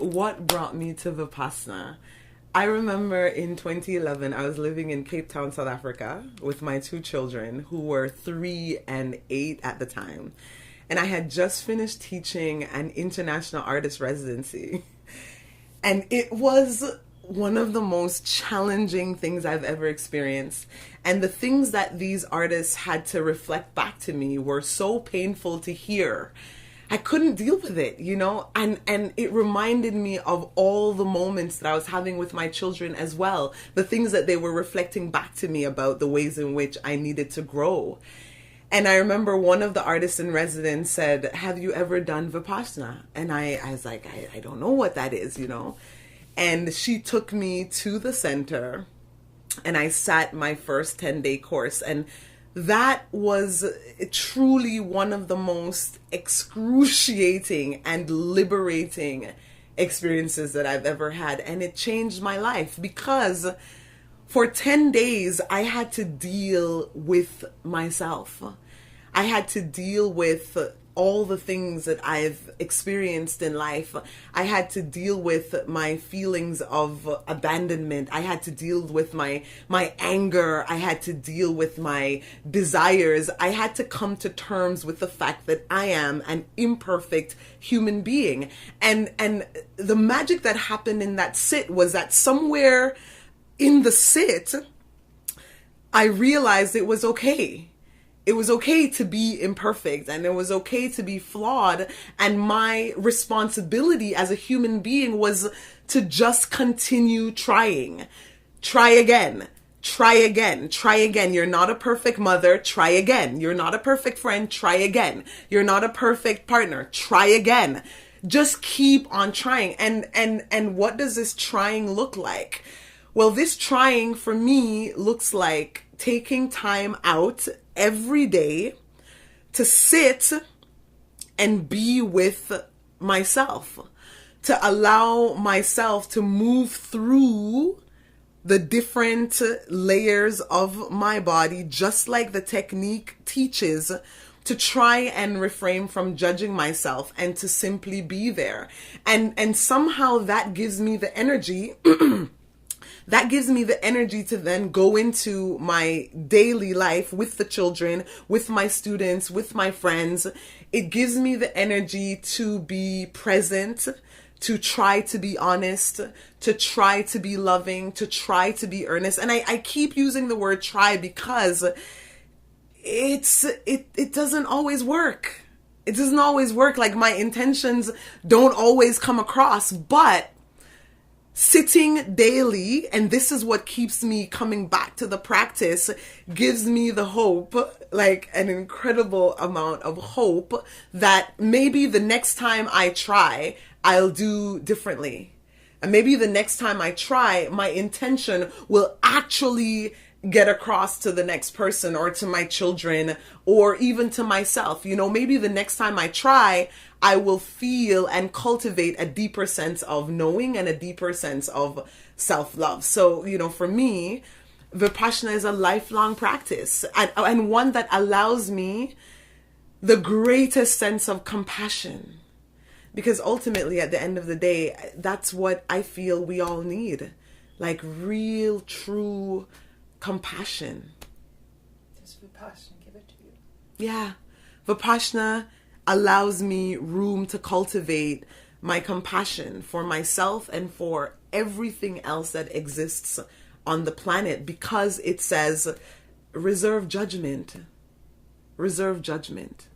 what brought me to Vipassana. I remember in 2011, I was living in Cape Town, South Africa, with my two children, who were 3 and 8 at the time. And I had just finished teaching an international artist residency. And it was one of the most challenging things I've ever experienced. And the things that these artists had to reflect back to me were so painful to hear. I couldn't deal with it, you know, and it reminded me of all the moments that I was having with my children as well, the things that they were reflecting back to me about the ways in which I needed to grow. And I remember one of the artists in residence said, "Have you ever done Vipassana?" And I was like, I don't know what that is, you know. And she took me to the center and I sat my first 10-day course. And that was truly one of the most excruciating and liberating experiences that I've ever had. And it changed my life because for 10 days, I had to deal with myself. I had to deal with all the things that I've experienced in life. I had to deal with my feelings of abandonment. I had to deal with my anger. I had to deal with my desires. I had to come to terms with the fact that I am an imperfect human being. And the magic that happened in that sit was that somewhere in the sit, I realized it was okay. It was okay to be imperfect and it was okay to be flawed. And my responsibility as a human being was to just continue trying. Try again. Try again. Try again. You're not a perfect mother. Try again. You're not a perfect friend. Try again. You're not a perfect partner. Try again. Just keep on trying. And what does this trying look like? Well, this trying for me looks like taking time out every day to sit and be with myself, to allow myself to move through the different layers of my body, just like the technique teaches, to try and refrain from judging myself and to simply be there. And somehow that gives me the energy that gives me the energy to then go into my daily life with the children, with my students, with my friends. It gives me the energy to be present, to try to be honest, to try to be loving, to try to be earnest. And I keep using the word try because it doesn't always work. It doesn't always work. Like, my intentions don't always come across, but sitting daily, and this is what keeps me coming back to the practice, gives me the hope, like an incredible amount of hope, that maybe the next time I try, I'll do differently. And maybe the next time I try, my intention will actually get across to the next person or to my children or even to myself. You know, maybe the next time I try, I will feel and cultivate a deeper sense of knowing and a deeper sense of self-love. So, you know, for me, Vipassana is a lifelong practice and one that allows me the greatest sense of compassion. Because ultimately, at the end of the day, that's what I feel we all need. Like real, true compassion. Does Vipassana give it to you? Yeah. Vipassana allows me room to cultivate my compassion for myself and for everything else that exists on the planet, because it says reserve judgment. Reserve judgment.